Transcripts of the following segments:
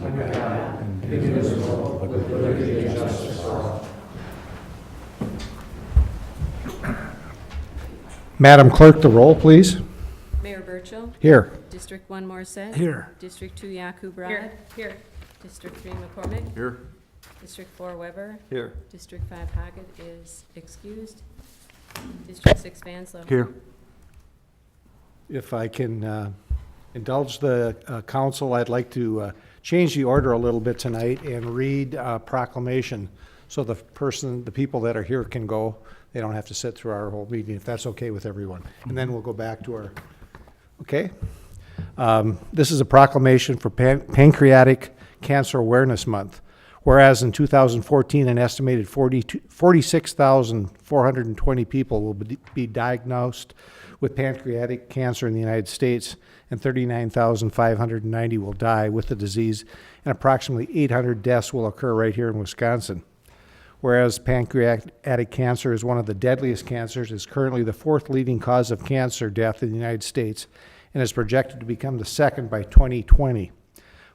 under God, indivisible, with liberty and justice for all. Madam Clerk, the roll, please. Mayor Burchill. Here. District 1 Morissette. Here. District 2 Yakub Rod. Here. District 3 McCormick. Here. District 4 Weber. Here. District 5 Hoggett is excused. District 6 Vanslo. Here. If I can indulge the council, I'd like to change the order a little bit tonight and read a proclamation so the people that are here can go. They don't have to sit through our whole meeting, if that's okay with everyone. And then we'll go back to our, okay? This is a proclamation for Pancreatic Cancer Awareness Month. Whereas in 2014, an estimated 46,420 people will be diagnosed with pancreatic cancer in the United States, and 39,590 will die with the disease, and approximately 800 deaths will occur right here in Wisconsin. Whereas pancreatic cancer is one of the deadliest cancers, is currently the fourth leading cause of cancer death in the United States, and is projected to become the second by 2020.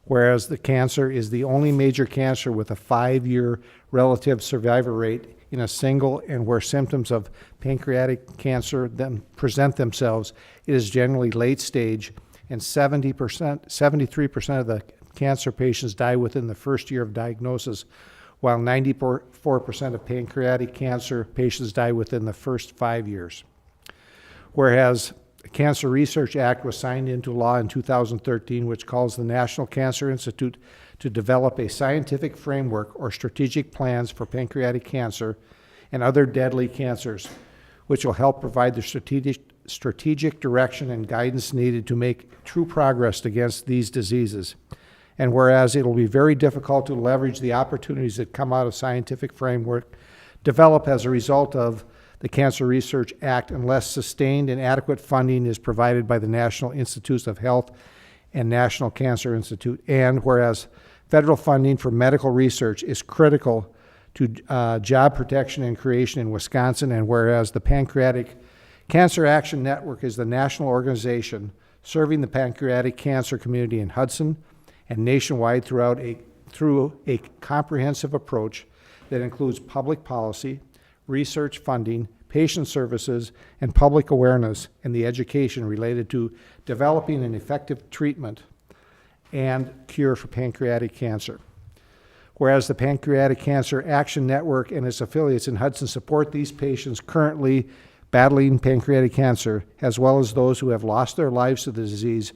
Whereas the cancer is the only major cancer with a 5-year relative survival rate in a single, and where symptoms of pancreatic cancer present themselves, it is generally late stage, and 73% of the cancer patients die within the first year of diagnosis, while 94% of pancreatic cancer patients die within the first 5 years. Whereas the Cancer Research Act was signed into law in 2013, which calls the National Cancer Institute to develop a scientific framework or strategic plans for pancreatic cancer and other deadly cancers, which will help provide the strategic direction and guidance needed to make true progress against these diseases. And whereas it will be very difficult to leverage the opportunities that come out of scientific framework developed as a result of the Cancer Research Act unless sustained and adequate funding is provided by the National Institutes of Health and National Cancer Institute. And whereas federal funding for medical research is critical to job protection and creation in Wisconsin, and whereas the Pancreatic Cancer Action Network is the national organization serving the pancreatic cancer community in Hudson and nationwide through a comprehensive approach that includes public policy, research funding, patient services, and public awareness and the education related to developing an effective treatment and cure for pancreatic cancer. Whereas the Pancreatic Cancer Action Network and its affiliates in Hudson support these patients currently battling pancreatic cancer, as well as those who have lost their lives to the disease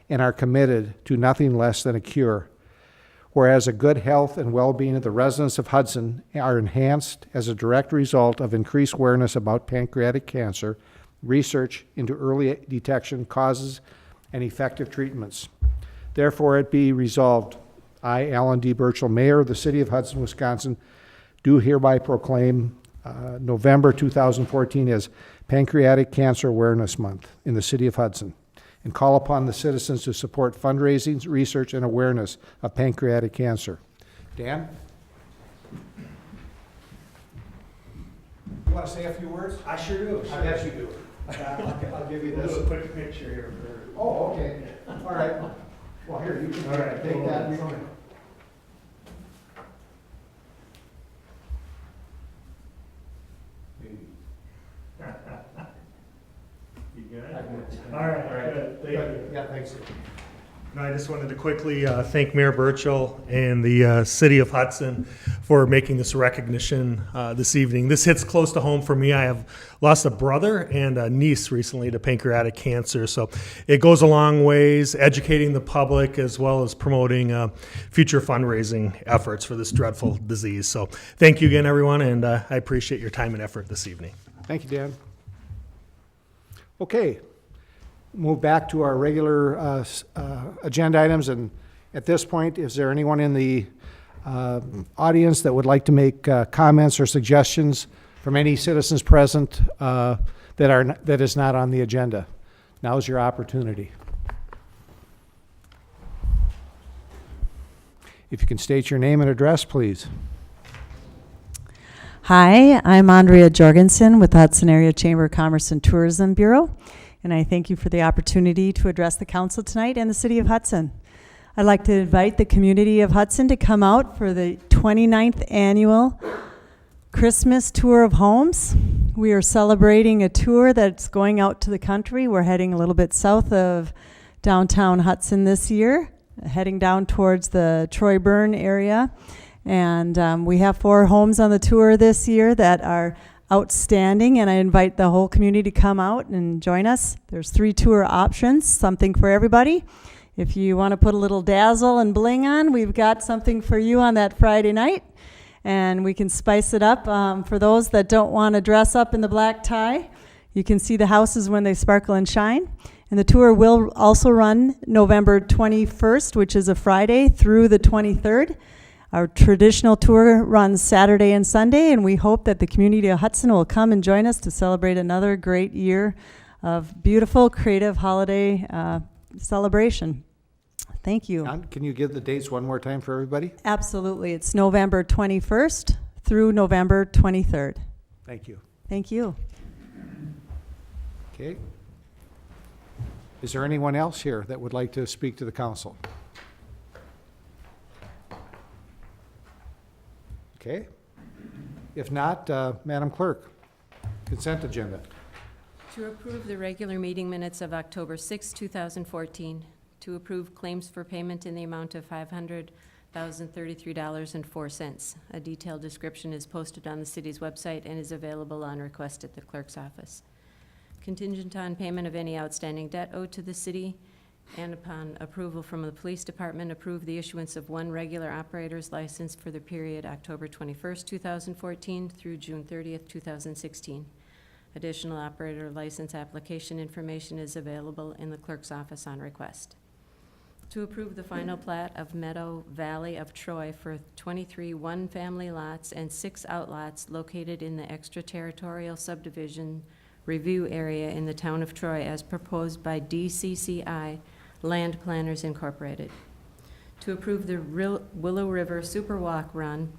and are committed to nothing less than a cure. Whereas a good health and well-being of the residents of Hudson are enhanced as a direct result of increased awareness about pancreatic cancer, research into early detection, causes, and effective treatments. Therefore, it be resolved, I, Alan D. Burchill, Mayor of the City of Hudson, Wisconsin, do hereby proclaim November 2014 as Pancreatic Cancer Awareness Month in the City of Hudson, and call upon the citizens to support fundraising, research, and awareness of pancreatic cancer. Dan? You want to say a few words? I sure do. I bet you do. I'll give you A this. little quick picture here. Oh, okay. All right. Well, here, you can All right, take that. You good? All right, good. Thank you. Yeah, thanks. No, I just wanted to quickly thank Mayor Burchill and the City of Hudson for making this recognition this evening. This hits close to home for me. I have lost a brother and a niece recently to pancreatic cancer, so it goes a long ways educating the public as well as promoting future fundraising efforts for this dreadful disease. So thank you again, everyone, and I appreciate your time and effort this evening. Thank you, Dan. Okay. Move back to our regular agenda items, and at this point, is there anyone in the audience that would like to make comments or suggestions from any citizens present that is not on the agenda? Now's your opportunity. If you can state your name and address, please. Hi, I'm Andrea Jorgensen with the Hudson Area Chamber of Commerce and Tourism Bureau, and I thank you for the opportunity to address the council tonight and the City of Hudson. I'd like to invite the community of Hudson to come out for the 29th annual Christmas Tour of Homes. We are celebrating a tour that's going out to the country. We're heading a little bit south of downtown Hudson this year, heading down towards the Troy Burn area. And we have 4 homes on the tour this year that are outstanding, and I invite the whole community to come out and join us. There's 3 tour options, something for everybody. If you want to put a little dazzle and bling on, we've got something for you on that Friday night. And we can spice it up. For those that don't want to dress up in the black tie, you can see the houses when they sparkle and shine. And the tour will also run November 21st, which is a Friday, through the 23rd. Our traditional tour runs Saturday and Sunday, and we hope that the community of Hudson will come and join us to celebrate another great year of beautiful, creative holiday celebration. Thank you. John, can you give the dates one more time for everybody? Absolutely. It's November 21st through November 23rd. Thank you. Thank you. Okay. Is there anyone else here that would like to speak to the council? Okay. If not, Madam Clerk, consent agenda. To approve the regular meeting minutes of October 6, 2014. To approve claims for payment in the amount of $500,033.04. A detailed description is posted on the city's website and is available on request at the clerk's office. Contingent on payment of any outstanding debt owed to the city, and upon approval from the police department, approve the issuance of 1 regular operator's license for the period October 21st, 2014 through June 30th, 2016. Additional operator license application information is available in the clerk's office on request. To approve the final plat of Meadow Valley of Troy for 23 one-family lots and 6 outlots located in the extraterritorial subdivision review area in the town of Troy as proposed by DCCI Land Planners Incorporated. To approve the Willow River Super Walk Run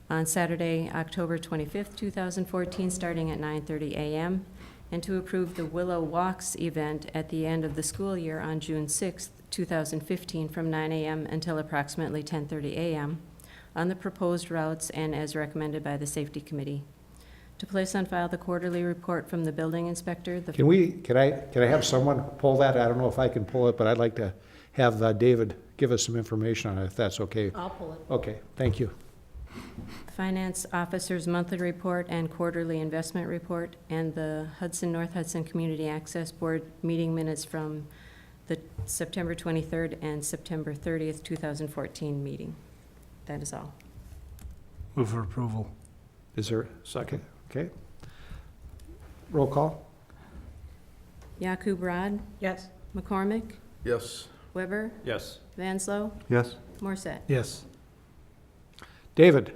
on Saturday, October 25th, 2014, starting at 9:30 a.m., and to approve the Willow Walks event at the end of the school year on June 6th, 2015, from 9 a.m. until approximately 10:30 a.m. on the proposed routes and as recommended by the Safety Committee. To place on file the quarterly report from the building inspector. Can I have someone pull that? I don't know if I can pull it, but I'd like to have David give us some information on it, if that's okay. I'll pull it. Okay, thank you. Finance Officer's monthly report and quarterly investment report, and the North Hudson Community Access Board meeting minutes from the September 23rd and September 30th, 2014 meeting. That is all. Move for approval. Is there a second? Okay. Roll call? Yakub Rod, Yes. McCormick, Yes. Weber, Yes. Vanslo, Yes. Morset. Yes. David,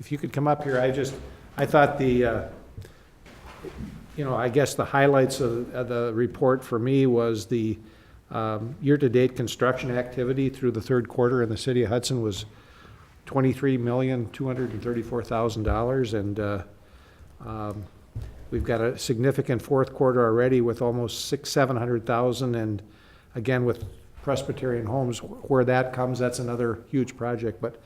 if you could come up here, I thought I guess the highlights of the report for me was the year-to-date construction activity through the 3rd quarter in the city of Hudson was $23,234,000, and we've got a significant 4th quarter already with almost $700,000, and again with Presbyterian Homes, where that comes, that's another huge project. But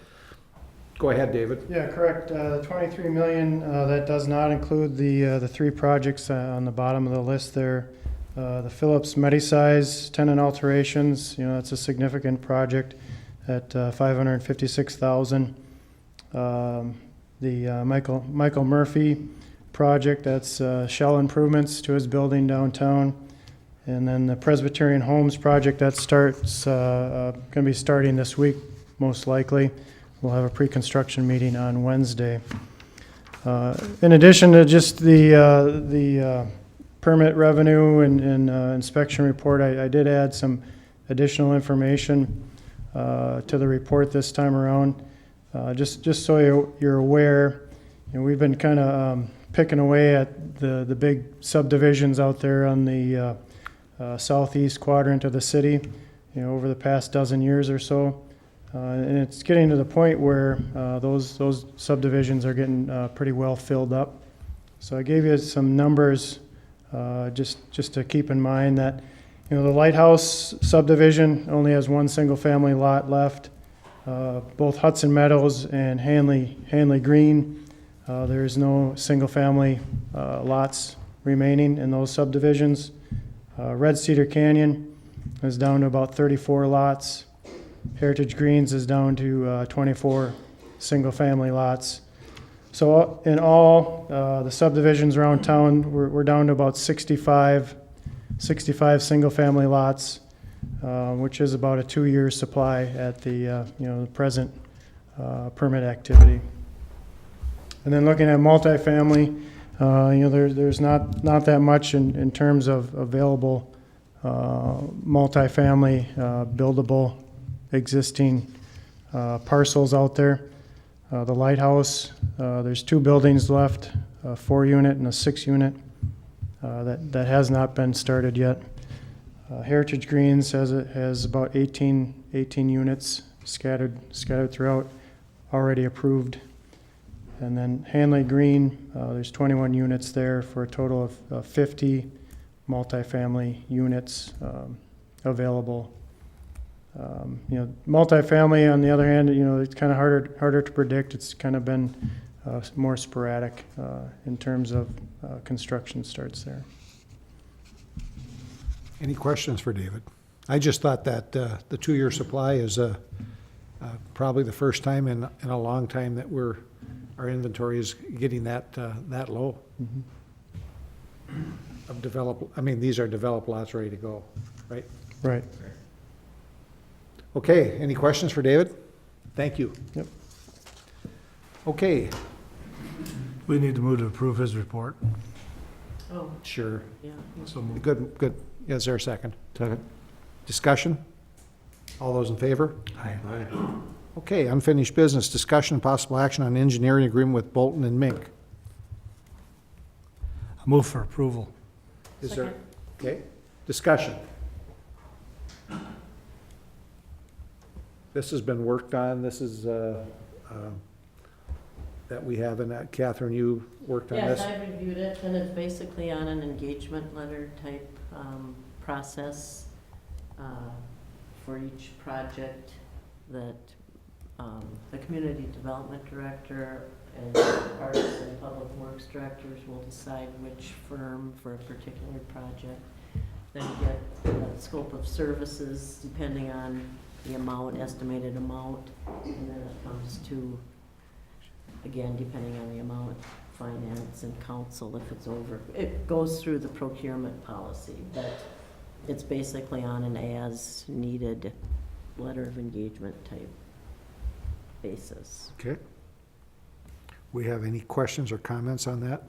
go ahead, David. Yeah, correct. The 23 million, that does not include the 3 projects on the bottom of the list there. The Phillips Medisize tenant alterations, that's a significant project at $556,000. The Michael Murphy project, that's shell improvements to his building downtown. And then the Presbyterian Homes project, that starts, going to be starting this week, most likely. We'll have a pre-construction meeting on Wednesday. In addition to just the permit revenue and inspection report, I did add some additional information to the report this time around. Just so you're aware, we've been kind of picking away at the big subdivisions out there on the southeast quadrant of the city, over the past dozen years or so. And it's getting to the point where those subdivisions are getting pretty well filled up. So I gave you some numbers just to keep in mind that You know, the Lighthouse subdivision only has one single-family lot left. Both Hudson Meadows and Hanley Green, there's no single-family lots remaining in those subdivisions. Red Cedar Canyon is down to about 34 lots. Heritage Greens is down to 24 single-family lots. So in all, the subdivisions around town, we're down to about 65 single-family lots, which is about a 2-year supply at the, the present permit activity. And then looking at multifamily, there's not that much in terms of available multifamily buildable existing parcels out there. The Lighthouse, there's 2 buildings left, a 4-unit and a 6-unit. That has not been started yet. Heritage Greens has about 18 units scattered throughout, already approved. And then Hanley Green, there's 21 units there for a total of 50 multifamily units available. Multifamily, on the other hand, it's kind of harder to predict. It's kind of been more sporadic in terms of construction starts there. Any questions for David? I just thought that the 2-year supply is probably the first time in a long time that our inventory is getting that low. These are developed lots ready to go, right? Right. Okay, any questions for David? Thank you. Yep. Okay, We need to move to approve his report. Oh, sure. yeah. So moved. Good. Yeah, is there a second? Second. Discussion? All those in favor? Aye. Okay, unfinished business, discussion and possible action on engineering agreement with Bolton and Mink. I move for approval. Is there, okay, discussion. This has been worked on, this is, that we have, and Catherine, you worked on this? Yes, I reviewed it, and it's basically on an engagement letter type process for each project that the community development director and parks and public works directors will decide which firm for a particular project. Then you get a scope of services depending on the amount, estimated amount, and then it comes to, again, depending on the amount, finance and council if it's over. It goes through the procurement policy, but it's basically on an as-needed letter of engagement type basis. Okay. We have any questions or comments on that?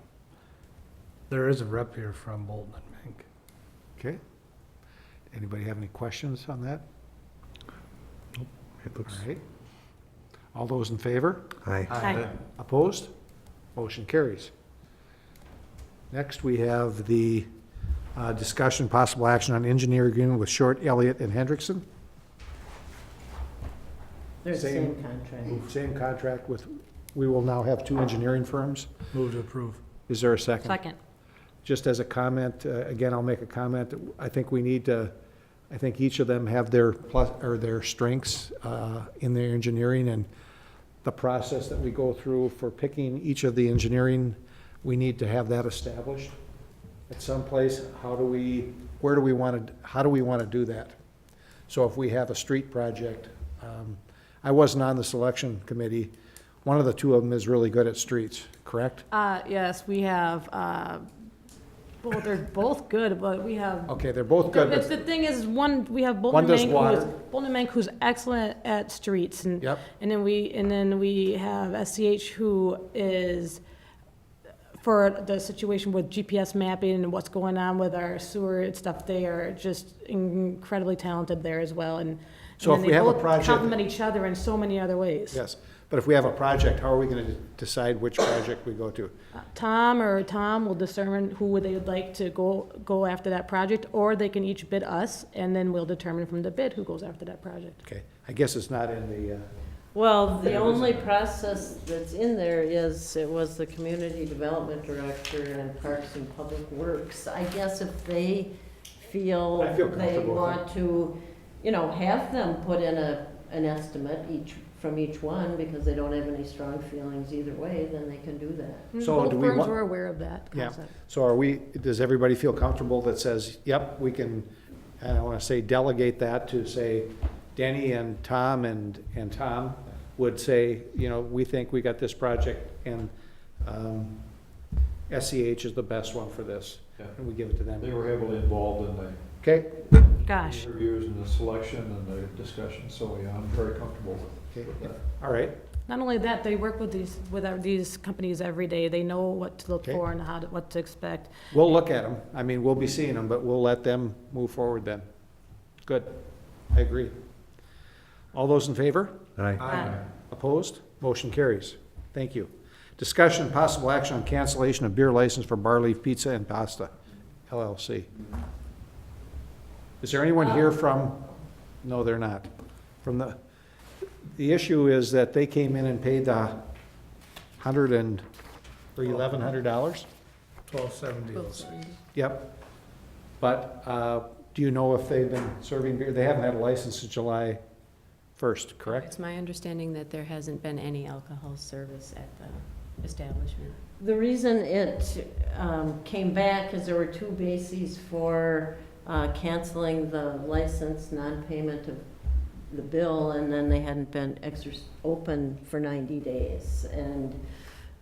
There is a rep here from Bolton and Mink. Okay. Anybody have any questions on that? It looks. All right. All those in favor? Aye. Opposed? Motion carries. Next, we have the discussion, possible action on engineer agreement with Short, Elliott, and Hendrickson. They're the Same. same contract. Same contract with, we will now have 2 engineering firms. Move to approve. Is there a second? Second. Just as a comment, again, I'll make a comment. I think we need to, I think each of them have their plus, or their strengths in their engineering, and the process that we go through for picking each of the engineering, we need to have that established at some place. How do we want to do that? So if we have a street project, I wasn't on the selection committee. One of the 2 of them is really good at streets, correct? Yes, we have, well, they're both good, but we have. Okay, they're both good. The thing is, we have One does water. Bolton and Mank who's excellent at streets, and Yep. and then we have SCH who is for the situation with GPS mapping and what's going on with our sewer and stuff. They are just incredibly talented there as well, and So and if then we they have a both project- complement each other in so many other ways. Yes, but if we have a project, how are we going to decide which project we go to? Tom will determine who they would like to go after that project, or they can each bid us, and then we'll determine from the bid who goes after that project. Okay, I guess it's not in the, Well, the only process that's in there is, it was the community development director and Parks and Public Works. I guess if they feel I feel they comfortable with want to, have them put in an estimate from each one, because they don't have any strong feelings either way, then they can do that. So Both do we firms want- were aware of that Yeah. concept. So does everybody feel comfortable that says, yep, we can, I don't want to say delegate that to say Danny and Tom and Tom would say, we think we got this project and SCH is the best one for this. Yeah. And we give it to them. They were heavily involved in the Okay? Gosh. interviews and the selection and the discussion, so yeah, I'm very comfortable Okay. with that. All right. Not only that, they work with these companies every day. They know what to look Okay. for and what to expect. We'll look at them. I mean, we'll be seeing them, but we'll let them move forward then. Good. I agree. All those in favor? Aye. Opposed? Motion carries. Thank you. Discussion and possible action on cancellation of beer license for Barleaf Pizza and Pasta LLC. Is there anyone here from, no, they're not. From the issue is that they came in and paid the $1,100? $12.70. Yep. But, do you know if they've been serving beer? They haven't had a license since July 1st, correct? It's my understanding that there hasn't been any alcohol service at the establishment. The reason it came back is there were two bases for canceling the license, non-payment of the bill, and then they hadn't been open for 90 days. And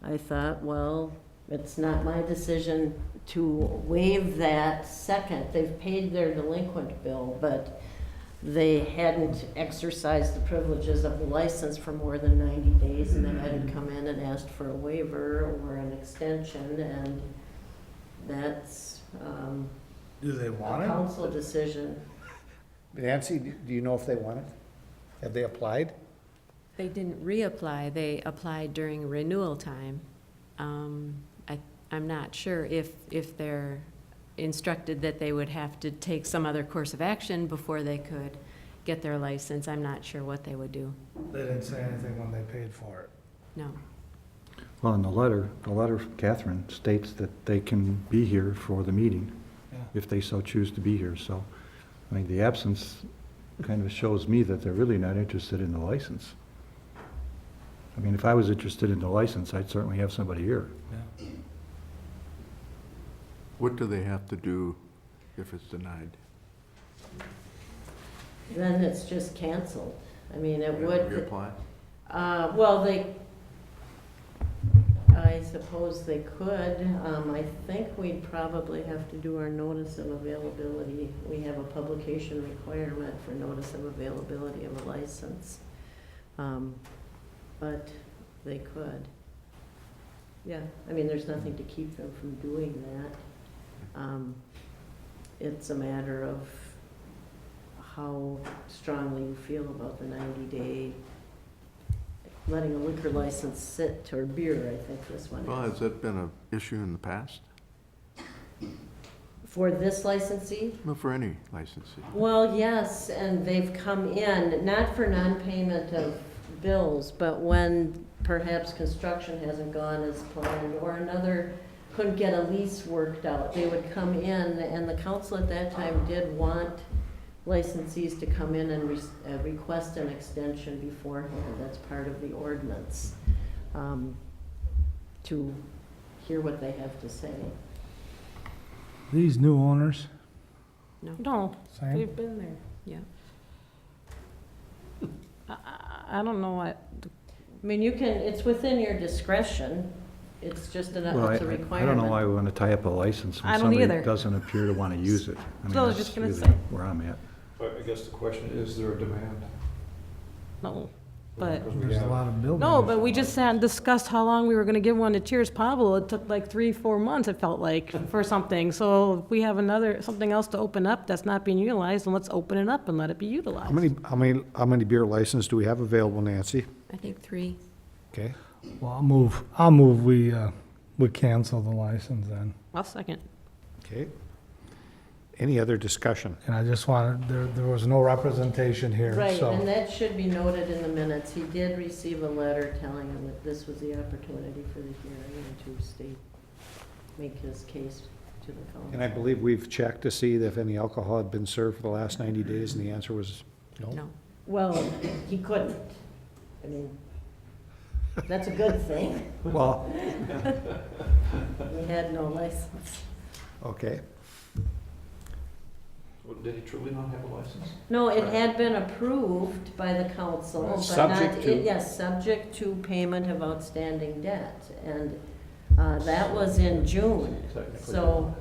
I thought, well, it's not my decision to waive that second. They've paid their delinquent bill, but they hadn't exercised the privileges of the license for more than 90 days, and they hadn't come in and asked for a waiver or an extension, and that's Do they a want it? council decision. Nancy, do you know if they want it? Have they applied? They didn't reapply, they applied during renewal time. I'm not sure if they're instructed that they would have to take some other course of action before they could get their license. I'm not sure what they would do. They didn't say anything when they paid for it. No. Well, in the letter from Catherine states that they can be here for the meeting Yeah. if they so choose to be here. So, I mean, the absence kind of shows me that they're really not interested in the license. I mean, if I was interested in the license, I'd certainly have somebody here. Yeah. What do they have to do if it's denied? Then it's just canceled. I mean, it would. Reapply? Well, I suppose they could. I think we'd probably have to do our notice of availability. We have a publication requirement for notice of availability of a license. But they could. Yeah, I mean, there's nothing to keep them from doing that. It's a matter of how strongly you feel about the 90-day, letting a liquor license sit, or beer, I think this one Well, is. has that been an issue in the past? For this licensee? No, for any licensee. Well, yes, and they've come in, not for non-payment of bills, but when perhaps construction hasn't gone as planned, or another couldn't get a lease worked out, they would come in, and the council at that time did want licensees to come in and request an extension beforehand. That's part of the ordinance, to hear what they have to say. These new owners, No, same? they've been there. Yeah. I don't know what, I mean, you can, it's within your discretion, it's just Well, it's a I requirement. don't know why we want to tie up a license I when don't somebody either. doesn't appear to want to use it. I mean, So I was that's just gonna really say. where I'm at. But I guess the question, is there a demand? no. But, Because we There's a have- lot of buildings. no, but we just sat and discussed how long we were gonna give one to Cheers Pablo. It took like 3-4 months, it felt like, for something. So if we have something else to open up that's not being utilized, then let's open it up and let it be utilized. How many beer licenses do we have available, Nancy? I think 3. Okay. Well, I'll move we cancel the license then. I'll second. Okay. Any other discussion? And I just wanted, there was no representation here, Right, so. and that should be noted in the minutes. He did receive a letter telling him that this was the opportunity for the hearing and to make his case to the council. And I believe we've checked to see if any alcohol had been served for the last 90 days, and the answer was no. No. Well, he couldn't. I mean, that's a good thing. Well, We had no license. okay. Did he truly not have a license? No, it had been approved by the council, but not, Subject to- yes, subject to payment of outstanding debt. And that was in June, Technically, so,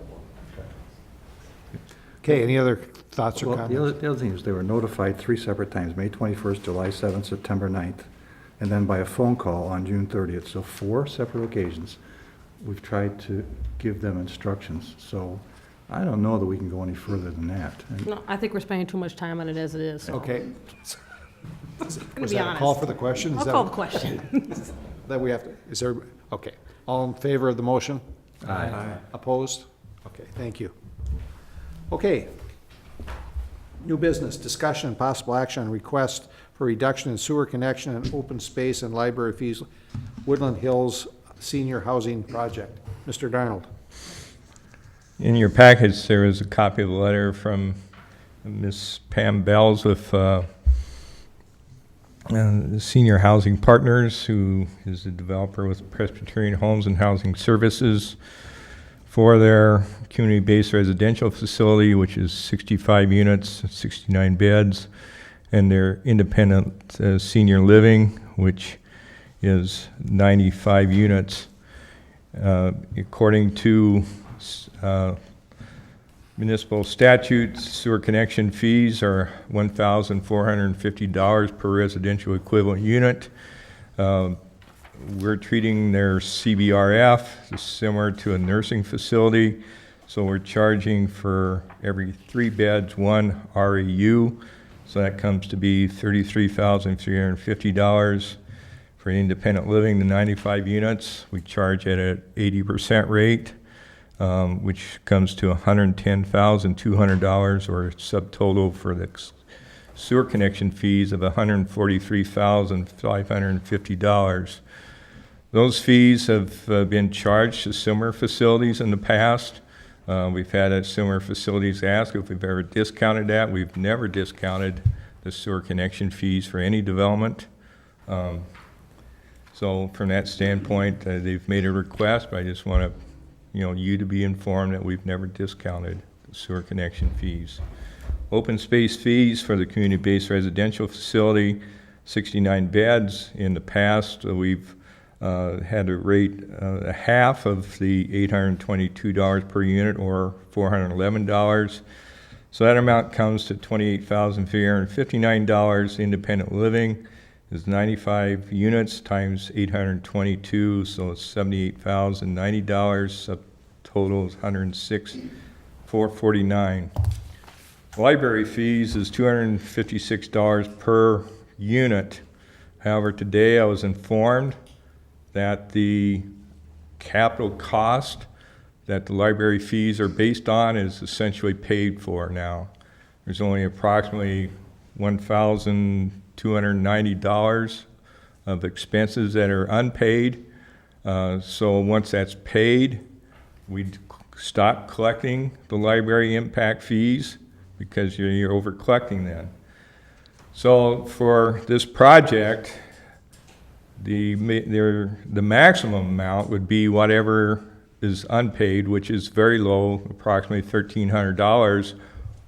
Okay, any other thoughts or Well, comments? the other thing is they were notified 3 separate times, May 21st, July 7th, September 9th, and then by a phone call on June 30th. So 4 separate occasions, we've tried to give them instructions. So I don't know that we can go any further than that. And No, I think we're spending too much time on it as it is. Okay. Was be that a call honest. for the question? Is I'll that- call the question. That we have to, is there, okay. All in favor of the motion? Aye. Opposed? Okay, thank you. Okay. New business, discussion and possible action on request for reduction in sewer connection and open space and library fees, Woodland Hills Senior Housing Project. Mr. Darnold. In your package, there is a copy of the letter from Ms. Pam Bells with Senior Housing Partners, who is a developer with Presbyterian Homes and Housing Services, for their community-based residential facility, which is 65 units, 69 beds, and their independent senior living, which is 95 units. According to municipal statutes, sewer connection fees are $1,450 per residential equivalent unit. We're treating their CBRF similar to a nursing facility, so we're charging for every 3 beds, 1 REU, so that comes to be $33,350. For independent living, the 95 units, we charge at an 80% rate, which comes to $110,200, or a subtotal for the sewer connection fees of $143,550. Those fees have been charged to similar facilities in the past. We've had similar facilities ask if we've ever discounted that. We've never discounted the sewer connection fees for any development. So from that standpoint, they've made a request, but I just want to, you to be informed that we've never discounted the sewer connection fees. Open space fees for the community-based residential facility, 69 beds. In the past, we've had a rate half of the $822 per unit, or $411. So that amount comes to $28,359. Independent living is 95 units times 822, so it's $78,090. Total is $106,449. Library fees is $256 per unit. However, today I was informed that the capital cost that the library fees are based on is essentially paid for now. There's only approximately $1,290 of expenses that are unpaid. So once that's paid, we stop collecting the library impact fees, because you're over collecting then. So for this project, the maximum amount would be whatever is unpaid, which is very low, approximately $1,300,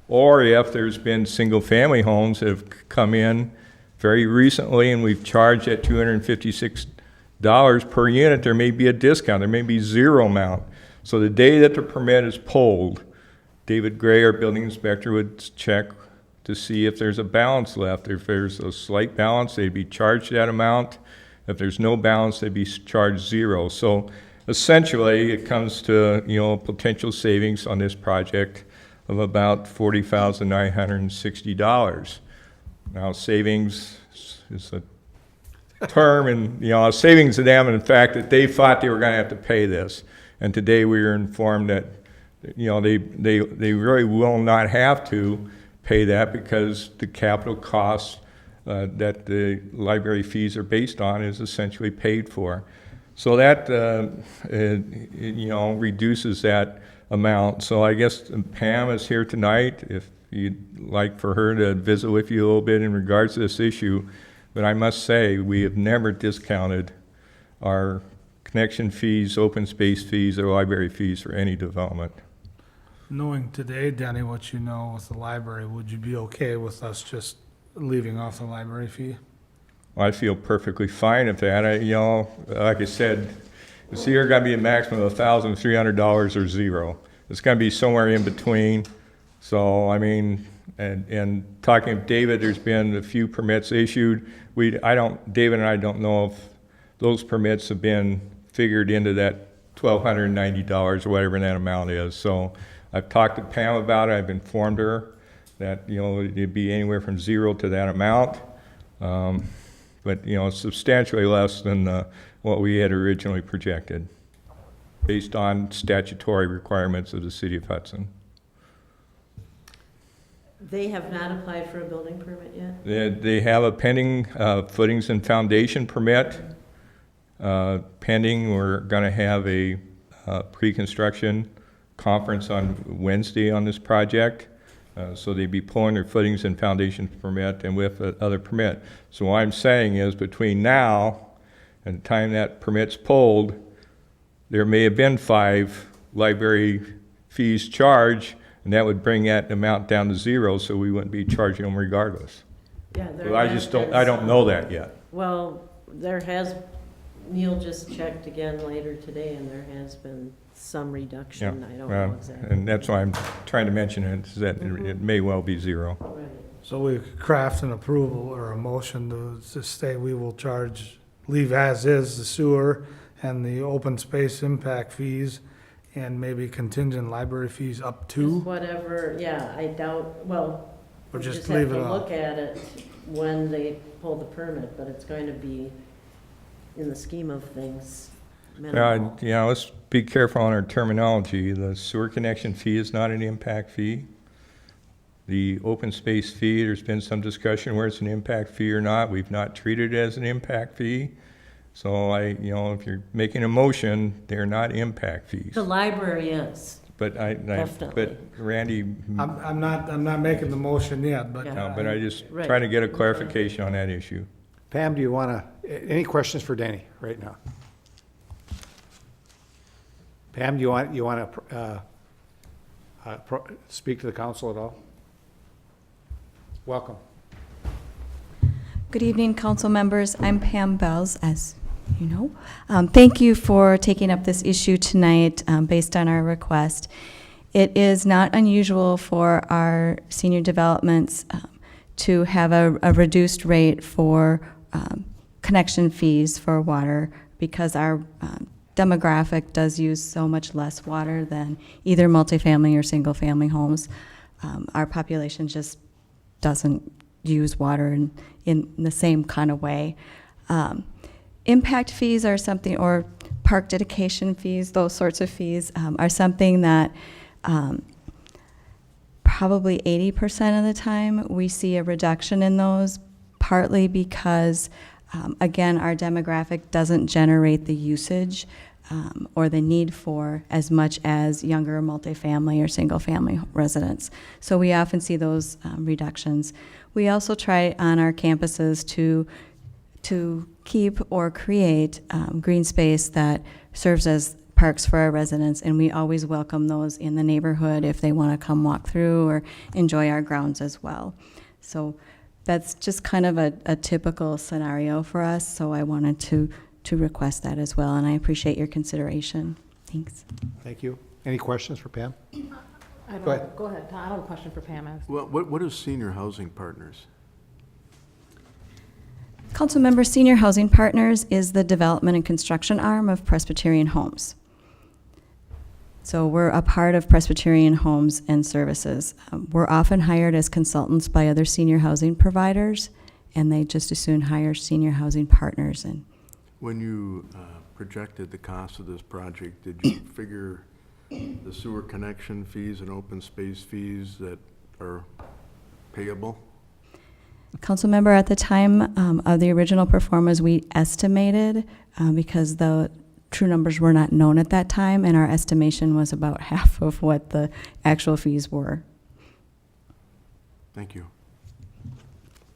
or if there's been single-family homes that have come in very recently and we've charged at $256 per unit, there may be a discount, there may be zero amount. So the day that the permit is pulled, David Gray, our building inspector, would check to see if there's a balance left. If there's a slight balance, they'd be charged that amount. If there's no balance, they'd be charged zero. So essentially, it comes to, potential savings on this project of about $40,960. Now, savings is a term, and, savings to them, and the fact that they thought they were going to have to pay this. And today we were informed that, they really will not have to pay that, because the capital costs that the library fees are based on is essentially paid for. So that, reduces that amount. So I guess Pam is here tonight, if you'd like for her to visit with you a little bit in regards to this issue. But I must say, we have never discounted our connection fees, open space fees, or library fees for any development. Knowing today, Denny, what you know with the library, would you be okay with us just leaving off the library fee? I feel perfectly fine with that. Like I said, it's either gonna be a maximum of $1,300 or zero. It's gonna be somewhere in between. So, I mean, and talking with David, there's been a few permits issued. David and I don't know if those permits have been figured into that $1,290 or whatever that amount is. So I've talked to Pam about it. I've informed her that, it'd be anywhere from zero to that amount. But, it's substantially less than what we had originally projected, based on statutory requirements of the city of Hudson. They have not applied for a building permit yet? They have a pending footings and foundation permit. Pending, we're going to have a pre-construction conference on Wednesday on this project. So they'd be pulling their footings and foundations permit and with other permit. So what I'm saying is between now and the time that permit's pulled, there may have been 5 library fees charged, and that would bring that amount down to zero, so we wouldn't be charging them regardless. Yeah, there But I has just been don't some. know that yet. Well, Neil just checked again later today, and there has been some reduction. I don't know exactly. And that's why I'm trying to mention it, is that it may well be zero. Right. So we could craft an approval or a motion to say we will leave as is the sewer and the open space impact fees and maybe contingent library fees up to? Just whatever, yeah, I doubt, well, Or we just just leave have it to off? look at it when they pull the permit, but it's going to be, in the scheme of things, minimal. Let's be careful on our terminology. The sewer connection fee is not an impact fee. The open space fee, there's been some discussion where it's an impact fee or not. We've not treated it as an impact fee. So if you're making a motion, they're not impact fees. The library is, But Definitely. but Randy, I'm not making the motion yet, but. Yeah. no, but I just Right. trying to get a clarification on that issue. Pam, do you want to, any questions for Danny right now? Pam, do you want to speak to the council at all? Welcome. Good evening, council members. I'm Pam Bells, as you know. Thank you for taking up this issue tonight based on our request. It is not unusual for our senior developments to have a reduced rate for connection fees for water because our demographic does use so much less water than either multifamily or single-family homes. Our population just doesn't use water in the same kind of way. Impact fees are something, or park dedication fees, those sorts of fees are something that probably 80% of the time we see a reduction in those, partly because, again, our demographic doesn't generate the usage or the need for as much as younger multifamily or single-family residents. So we often see those reductions. We also try on our campuses to keep or create green space that serves as parks for our residents, and we always welcome those in the neighborhood if they want to come walk through or enjoy our grounds as well. So that's just kind of a typical scenario for us, so I wanted to request that as well, and I appreciate your consideration. Thanks. Thank you. Any questions for Pam? Go Go ahead. Go ahead. I have a question for Pam. Well, what is Senior Housing Partners? Councilmember Senior Housing Partners is the development and construction arm of Presbyterian Homes. So we're a part of Presbyterian Homes and Services. We're often hired as consultants by other senior housing providers, and they just as soon hire senior housing partners. And When you projected the cost of this project, did you figure the sewer connection fees and open space fees that are payable? Councilmember, at the time of the original performance, we estimated, because the true numbers were not known at that time, and our estimation was about half of what the actual fees were. Thank you.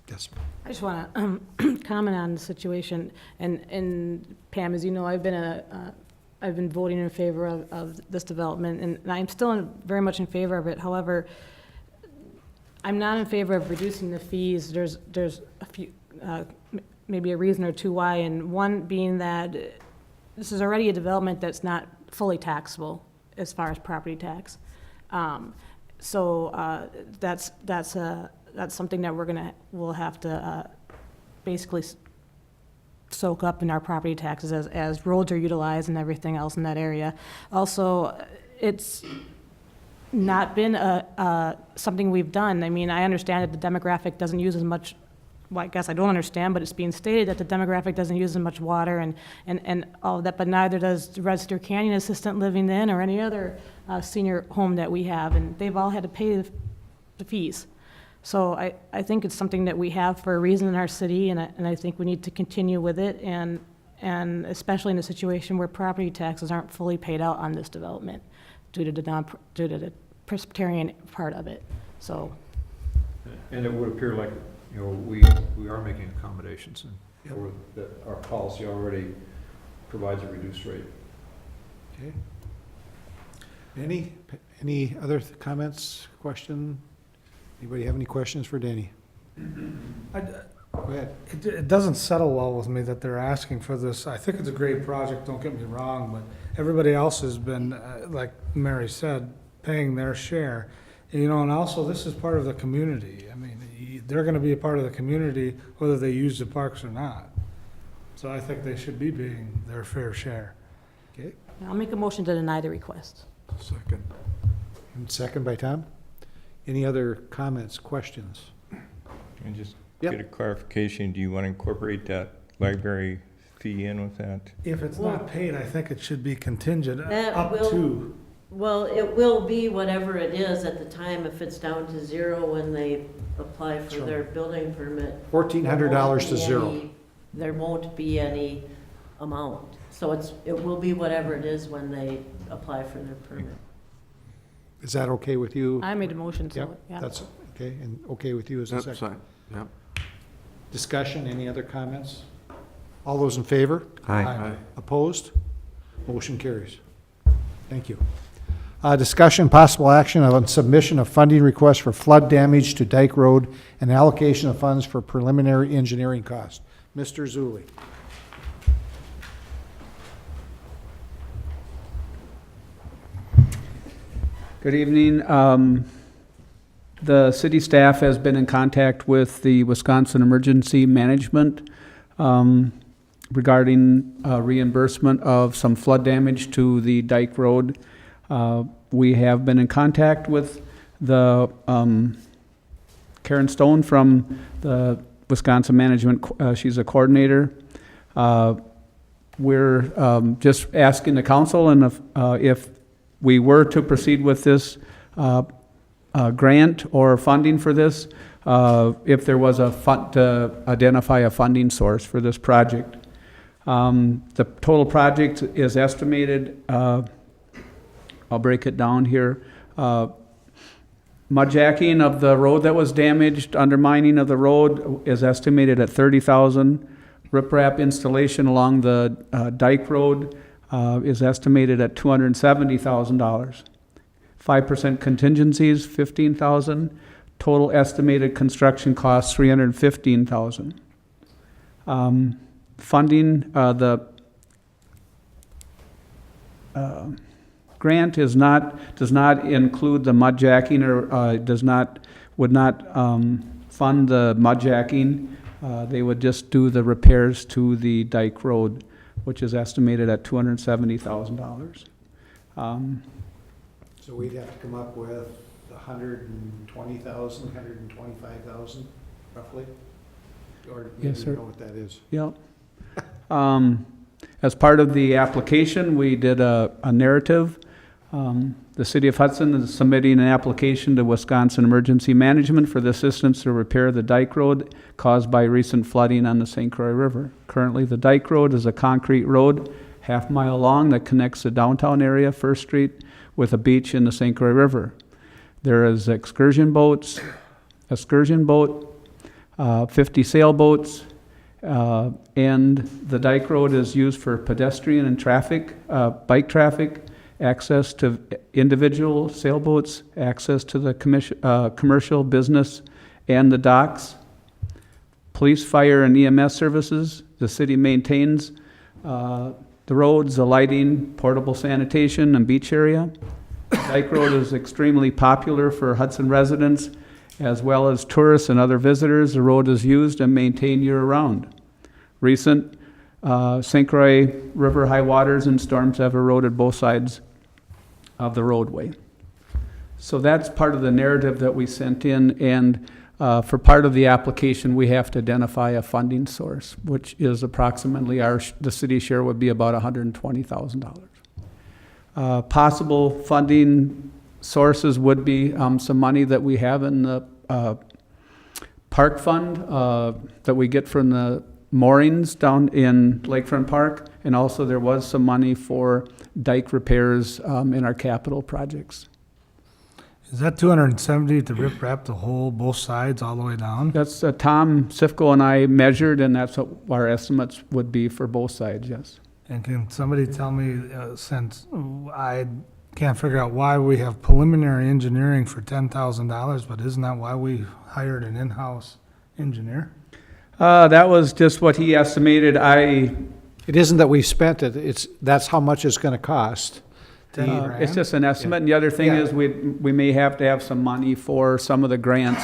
Yes. I just want to comment on the situation, and Pam, as you know, I've been voting in favor of this development, and I'm still very much in favor of it. However, I'm not in favor of reducing the fees. There's a few, maybe a reason or two why, and one being that this is already a development that's not fully taxable as far as property tax. So that's something that we'll have to basically soak up in our property taxes as roads are utilized and everything else in that area. Also, it's not been something we've done. I mean, I understand that the demographic doesn't use as much, well, I guess I don't understand, but it's being stated that the demographic doesn't use as much water and all of that, but neither does the Red Steer Canyon Assistant Living Inn or any other senior home that we have, and they've all had to pay the fees. So I think it's something that we have for a reason in our city, and I think we need to continue with it, and especially in a situation where property taxes aren't fully paid out on this development due to the Presbyterian part of it. So. And it would appear like, you know, we are making accommodations, and or that our policy already provides a reduced rate. Okay. Any other comments, question? Anybody have any questions for Danny? Go ahead. It doesn't settle well with me that they're asking for this. I think it's a great project, don't get me wrong, but everybody else has been, like Mary said, paying their share. You know, and also this is part of the community. I mean, they're gonna be a part of the community whether they use the parks or not. So I think they should be paying their fair share. Okay. I'll make a motion to deny the request. Second. And second by Tom. Any other comments, questions? And just Yep. get a clarification, do you want to incorporate that library fee in with that? If it's not paid, I think it should be contingent That up will- to. Well, it will be whatever it is at the time. If it's down to zero when they apply for Sure. their building permit. $1,400 to zero. There won't be any amount. So it will be whatever it is when they apply for their permit. Is that okay with you? I made a motion, so, Yep, yeah. that's okay, and okay with you as a Yep, second? second. Yep. Discussion, any other comments? All those in favor? Aye. Opposed? Motion carries. Thank you. Discussion, possible action on submission of funding request for flood damage to Dyke Road and allocation of funds for preliminary engineering costs. Mr. Zuli. Good evening. The city staff has been in contact with the Wisconsin Emergency Management regarding reimbursement of some flood damage to the Dyke Road. We have been in contact with the Karen Stone from the Wisconsin Management. She's a coordinator. We're just asking the council, and if we were to proceed with this grant or funding for this, if there was a fund to identify a funding source for this project. The total project is estimated, I'll break it down here. Mudjacking of the road that was damaged, undermining of the road is estimated at $30,000. Riprap installation along the Dyke Road is estimated at $270,000. 5% contingencies, $15,000. Total estimated construction costs, $315,000. Funding, the grant does not include the mudjacking or would not fund the mudjacking. They would just do the repairs to the Dyke Road, which is estimated at $270,000. So we'd have to come up with 120,000, 125,000 roughly? Or maybe Yes, sir. you know what that is? Yep. As part of the application, we did a narrative. The City of Hudson is submitting an application to Wisconsin Emergency Management for the assistance to repair the Dyke Road caused by recent flooding on the St. Croix River. Currently, the Dyke Road is a concrete road, half-mile long, that connects the downtown area, First Street, with a beach in the St. Croix River. There is excursion boat, 50 sailboats, and the dike road is used for pedestrian and traffic, bike traffic, access to individual sailboats, access to the commercial business and the docks, police, fire, and EMS services. The city maintains the roads, the lighting, portable sanitation, and beach area. Dike Road is extremely popular for Hudson residents as well as tourists and other visitors. The road is used and maintained year-round. Recent St. Croix River high waters and storms have eroded both sides of the roadway. So that's part of the narrative that we sent in, and for part of the application, we have to identify a funding source, which is approximately the city share would be about $120,000. Possible funding sources would be some money that we have in the park fund that we get from the moorings down in Lakefront Park, and also there was some money for dike repairs in our capital projects. Is that 270 to rip wrap the whole, both sides, all the way down? That's Tom Sifko and I measured, and that's what our estimates would be for both sides, yes. And can somebody tell me, since I can't figure out why we have preliminary engineering for $10,000, but isn't that why we hired an in-house engineer? That was just what he estimated. It isn't that we spent it, that's how much it's gonna cost. 10 grand? It's just an estimate, and the other thing is we may have to have some money for some of the grants.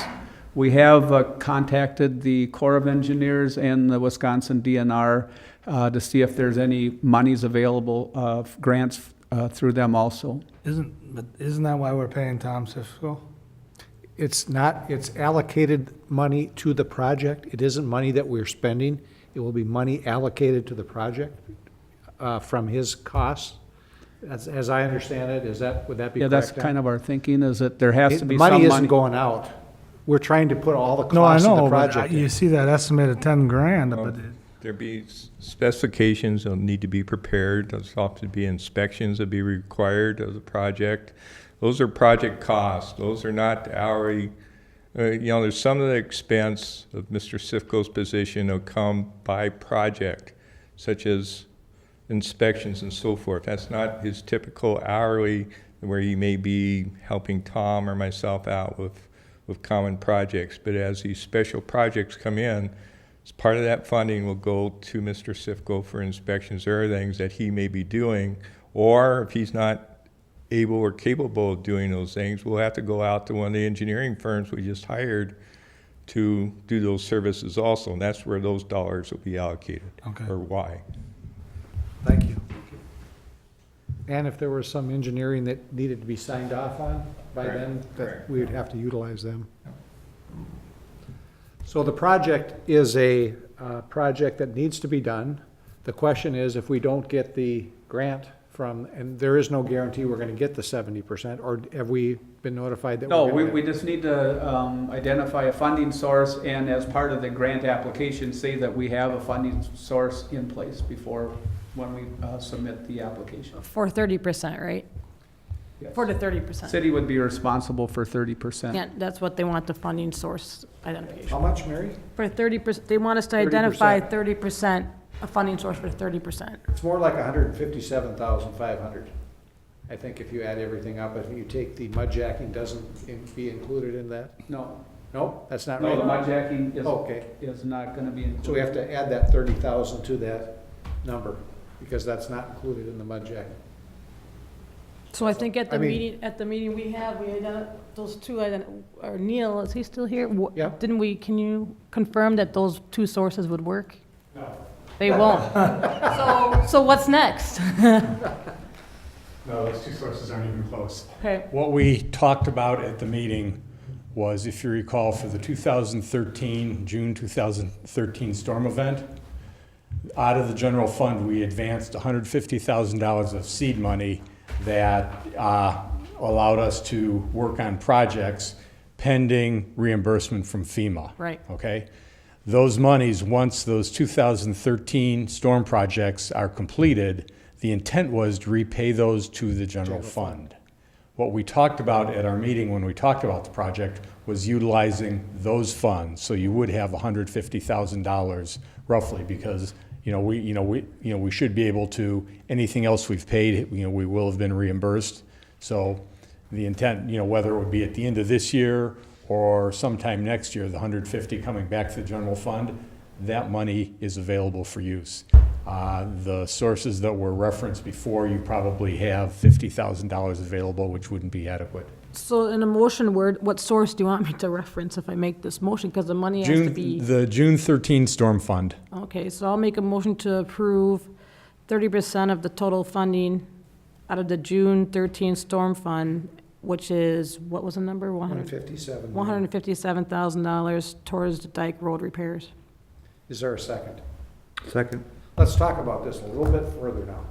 We have contacted the Corps of Engineers and the Wisconsin DNR to see if there's any monies available, grants through them also. Isn't that why we're paying Tom Sifko? It's not, it's allocated money to the project. It isn't money that we're spending. It will be money allocated to the project from his costs. As I understand it, would that be correct? Yeah, that's kind of our thinking, is that there has to be some money. money. Isn't going out. We're trying to put all the No, I costs of know, the but project you in. see that estimated 10 grand, but There be specifications that need to be prepared. There's often be inspections that be required of the project. Those are project costs. Those are not hourly. There's some of the expense of Mr. Sifko's position will come by project, such as inspections and so forth. That's not his typical hourly where he may be helping Tom or myself out with common projects. But as these special projects come in, as part of that funding will go to Mr. Sifko for inspections or things that he may be doing, or if he's not able or capable of doing those things, we'll have to go out to one of the engineering firms we just hired to do those services also, and that's where those dollars will be allocated, or why. Thank you. And if there was some engineering that needed to be signed off on by then, that we would have to utilize them. So the project is a project that needs to be done. The question is, if we don't get the grant from, and there is no guarantee we're gonna get the 70%, or have we been notified that No, we're gonna? we just need to identify a funding source, and as part of the grant application, say that we have a funding source in place when we submit the application. For 30%, right? Yes. 4 to 30%. City would be responsible for 30%. Yeah, that's what they want, the funding source identification. How much, Mary? For 30%, they want us to identify 30%, a funding source for 30%. It's more like 157,500. I think if you add everything up, if you take the mud jacking, doesn't be included in that? No, No, that's not no, right? the mud jacking Okay, is not gonna be included. so we have to add that 30,000 to that number, because that's not included in the mud jacking. So I think at I the mean- meeting we had, we identified those two, or Neil, is he still here? Yeah. Can you confirm that those two sources would work? No. They won't. So what's next? No, those two sources aren't even close. Okay. What we talked about at the meeting was, if you recall, for the June 2013 storm event, out of the general fund, we advanced $150,000 of seed money that allowed us to work on projects pending reimbursement from FEMA. Right. Okay? Those monies, once those 2013 storm projects are completed, the intent was to repay those to the general fund. What we talked about at our meeting when we talked about the project was utilizing those funds, so you would have $150,000 roughly, because, we should be able to, anything else we've paid, we will have been reimbursed. So the intent, whether it would be at the end of this year or sometime next year, the 150 coming back to the general fund, that money is available for use. The sources that were referenced before, you probably have $50,000 available, which wouldn't be adequate. So in a motion word, what source do you want me to reference if I make this motion? Because the money has to be. The June 13 storm fund. Okay, so I'll make a motion to approve 30% of the total funding out of the June 13 storm fund, which is, what was the number? 157. $157,000 towards the Dyke Road repairs. Is there a second? Second? Let's talk about this a little bit further now.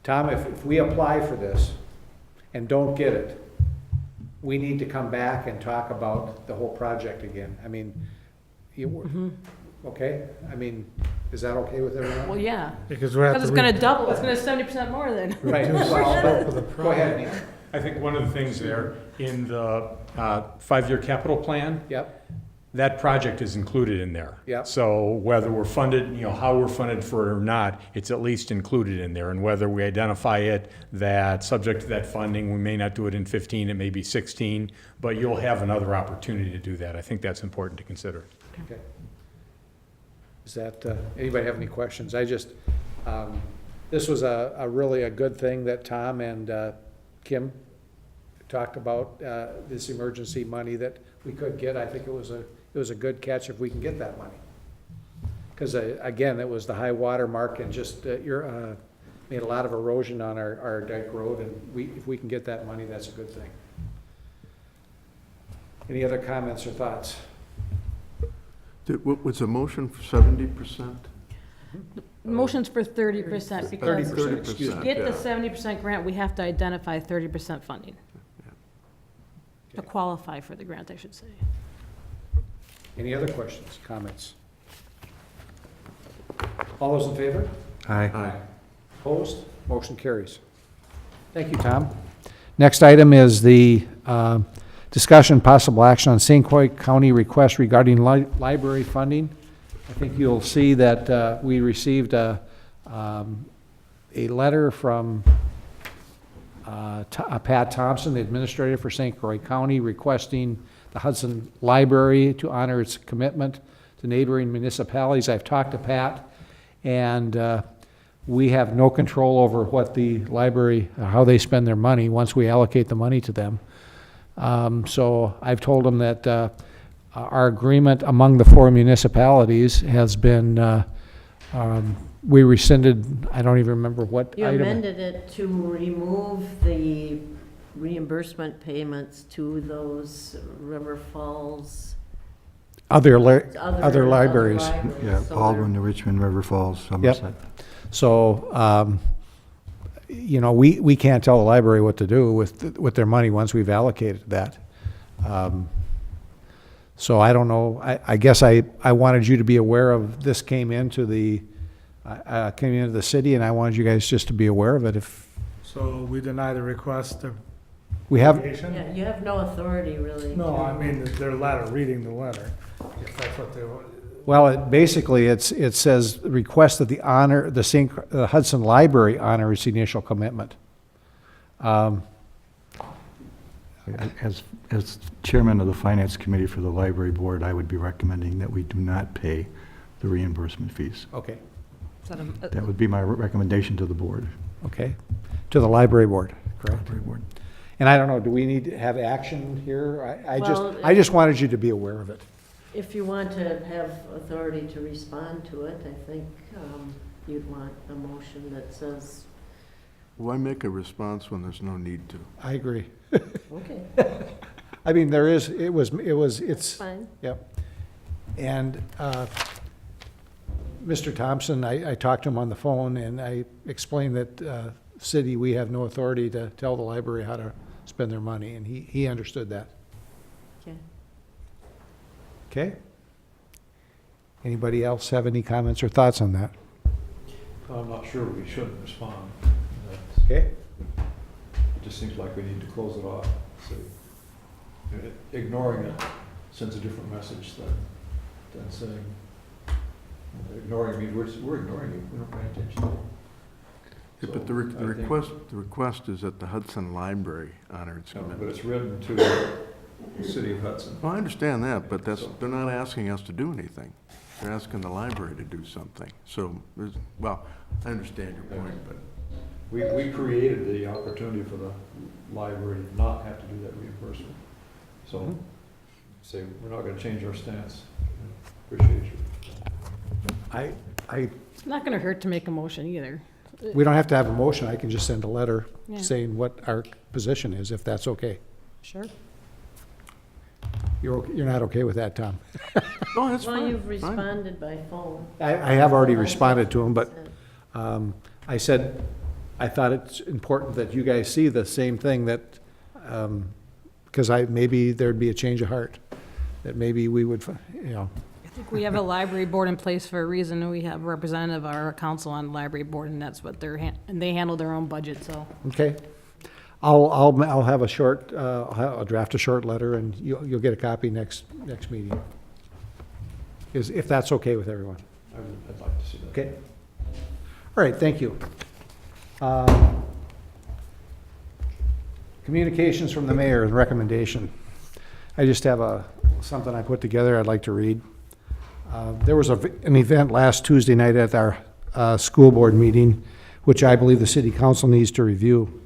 Tom, if we apply for this and don't get it, we need to come back and talk about the whole project again. I mean, okay? I mean, is that okay with everyone? Well, yeah, Because we have because to. it's gonna double, it's gonna 70% more then. Right, well, but, go ahead, Neil. I think one of the things there, in the 5-year capital plan, Yep, that project is included in there. Yep. So whether we're funded, how we're funded for it or not, it's at least included in there. And whether we identify it that subject to that funding, we may not do it in 15, it may be 16, but you'll have another opportunity to do that. I think that's important to consider. okay. Is that, anybody have any questions? I just, this was a really a good thing that Tom and Kim talked about, this emergency money that we could get. I think it was a good catch if we can get that money. Because again, it was the high water mark and just made a lot of erosion on our Dyke Road, and if we can get that money, that's a good thing. Any other comments or thoughts? Was the motion for 70%? Motion's for 30% because 30%, excuse to me. get the 70% grant, we have to identify 30% funding. To qualify for the grant, I should say. Any other questions, comments? All those in favor? Aye. Opposed? Motion carries. Thank you, Tom. Next item is the discussion possible action on St. Croix County request regarding library funding. I think you'll see that we received a letter from Pat Thompson, the administrator for St. Croix County, requesting the Hudson Library to honor its commitment to neighboring municipalities. I've talked to Pat, and we have no control over what the library, how they spend their money once we allocate the money to them. So I've told them that our agreement among the 4 municipalities has been, we rescinded, I don't even remember what You item. amended it to remove the reimbursement payments to those River Falls. Other libraries. Yeah, So Baldwin, the Richmond, River Falls, Somerset. So, we can't tell the library what to do with their money once we've allocated that. So I don't know, I guess I wanted you to be aware of, this came into the city, and I wanted you guys just to be aware of it. If So we deny the request of we have, delegation? Yeah, you have no authority really. No, to- I mean, their letter, reading the letter, if that's what they want. well, it says request that the Hudson Library honor its initial commitment. As chairman of the finance committee for the library board, I would be recommending that we do not pay the reimbursement fees. Okay, Is that a- That would be my recommendation to the board. okay, to the libraury board, correct? Library board. And I don't know, do we need to have action here? Well, I just wanted you to be aware of it. If you want to have authority to respond to it, I think you'd want a motion that says, Why make a response when there's no need to? I agree. okay, I mean, it's, fine. yep. And Mr. Thompson, I talked to him on the phone, and I explained that city, we have no authority to tell the library how to spend their money, and he understood that. Okay. Okay? Anybody else have any comments or thoughts on that? I'm not sure we shouldn't respond. Okay? It just seems like we need to close it off. So ignoring it sends a different message than saying, ignoring means we're ignoring you, we don't pay attention to you. Yeah, but the request is at the Hudson Library honor its No, commitment. but it's written to the city of Hudson. Well, I understand that, but they're not asking us to do anything. They're asking the library to do something. So, well, I understand your point, but We created the opportunity for the library to not have to do that reimbursement. So, say, we're not gonna change our stance. Appreciate you. It's not gonna hurt to make a motion either. We don't have to have a motion, I can just send a letter Yeah. saying what our position is, if that's okay. Sure. You're not okay with that, Tom? oh, that's Well, fine. you've fine. responded by phone. I have already responded to him, but I said, I thought it's important that you guys see the same thing that, because maybe there'd be a change of heart, that maybe we would, I think we have a library board in place for a reason. We have a representative of our council on the library board, and that's what and they handle their own budget, so. okay. I'll have a short, I'll draft a short letter, and you'll get a copy next meeting. If that's okay with everyone. I'd like to see that. Okay. All right, thank you. Communications from the mayor and recommendation. I just have something I put together I'd like to read. There was an event last Tuesday night at our school board meeting, which I believe the city council needs to review.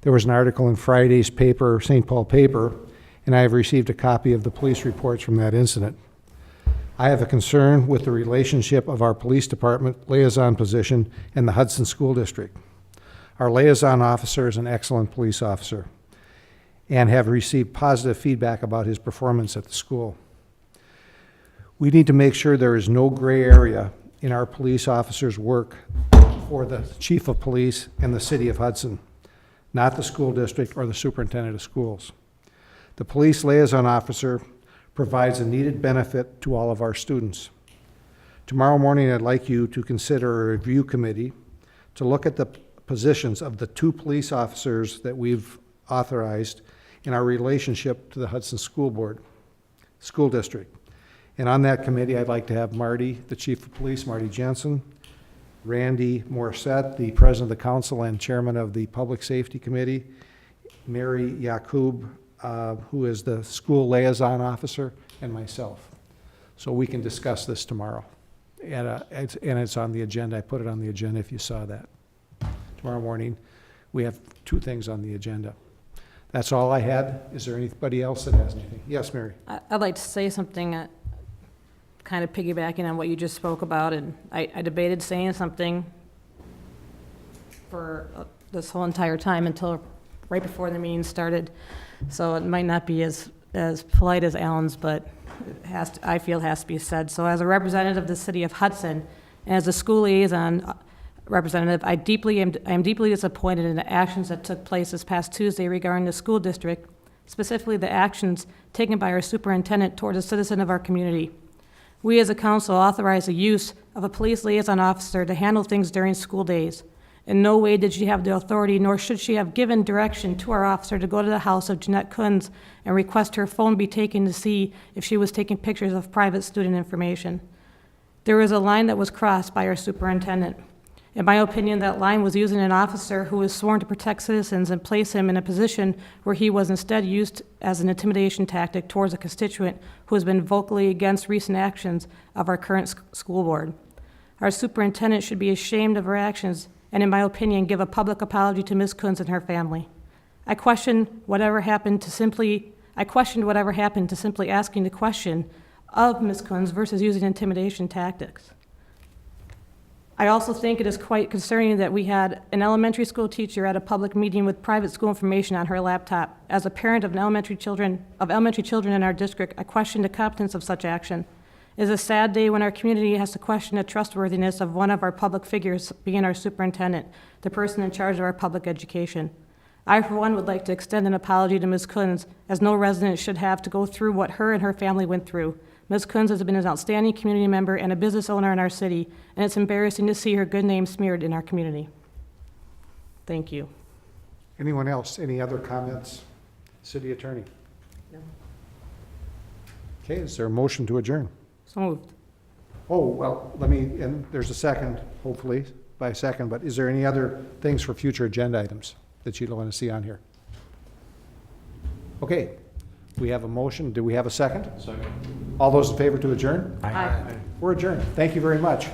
There was an article in Friday's paper, St. Paul paper, and I have received a copy of the police reports from that incident. I have a concern with the relationship of our police department liaison position and the Hudson School District. Our liaison officer is an excellent police officer and have received positive feedback about his performance at the school. We need to make sure there is no gray area in our police officers' work for the chief of police and the city of Hudson, not the school district or the superintendent of schools. The police liaison officer provides a needed benefit to all of our students. Tomorrow morning, I'd like you to consider a review committee to look at the positions of the 2 police officers that we've authorized in our relationship to the Hudson School District. And on that committee, I'd like to have Marty, the Chief of Police, Marty Jensen, Randy Morissette, the President of the Council and Chairman of the Public Safety Committee, Mary Yakub, who is the School Liaison Officer, and myself. So we can discuss this tomorrow. And it's on the agenda. I put it on the agenda if you saw that. Tomorrow morning, we have 2 things on the agenda. That's all I had. Is there anybody else that has anything? Yes, Mary? I'd like to say something, kind of piggybacking on what you just spoke about, and I debated saying something for this whole entire time until right before the meeting started. So it might not be as polite as Alan's, but I feel has to be said. So as a representative of the city of Hudson, and as a school liaison representative, I am deeply disappointed in the actions that took place this past Tuesday regarding the school district, specifically the actions taken by our superintendent towards a citizen of our community. We as a council authorize the use of a police liaison officer to handle things during school days. In no way did she have the authority, nor should she have given direction to our officer to go to the house of Jeanette Kunz and request her phone be taken to see if she was taking pictures of private student information. There was a line that was crossed by our superintendent. In my opinion, that line was using an officer who was sworn to protect citizens and place him in a position where he was instead used as an intimidation tactic towards a constituent who has been vocally against recent actions of our current school board. Our superintendent should be ashamed of her actions and, in my opinion, give a public apology to Ms. Kunz and her family. I questioned whatever happened to simply asking the question of Ms. Kunz versus using intimidation tactics. I also think it is quite concerning that we had an elementary school teacher at a public meeting with private school information on her laptop. As a parent of elementary children in our district, I question the competence of such action. It is a sad day when our community has to question the trustworthiness of one of our public figures, being our superintendent, the person in charge of our public education. I, for one, would like to extend an apology to Ms. Kunz, as no resident should have to go through what her and her family went through. Ms. Kunz has been an outstanding community member and a business owner in our city, and it's embarrassing to see her good name smeared in our community. Thank you. Anyone else? Any other comments? City Attorney? No. Okay, is there a motion to adjourn? So moved. Oh, well, and there's a second, hopefully, by a second, but is there any other things for future agenda items that you'd want to see on here? Okay, we have a motion. Do we have a second? Second. All those in favor to adjourn? Aye. We're adjourned. Thank you very much.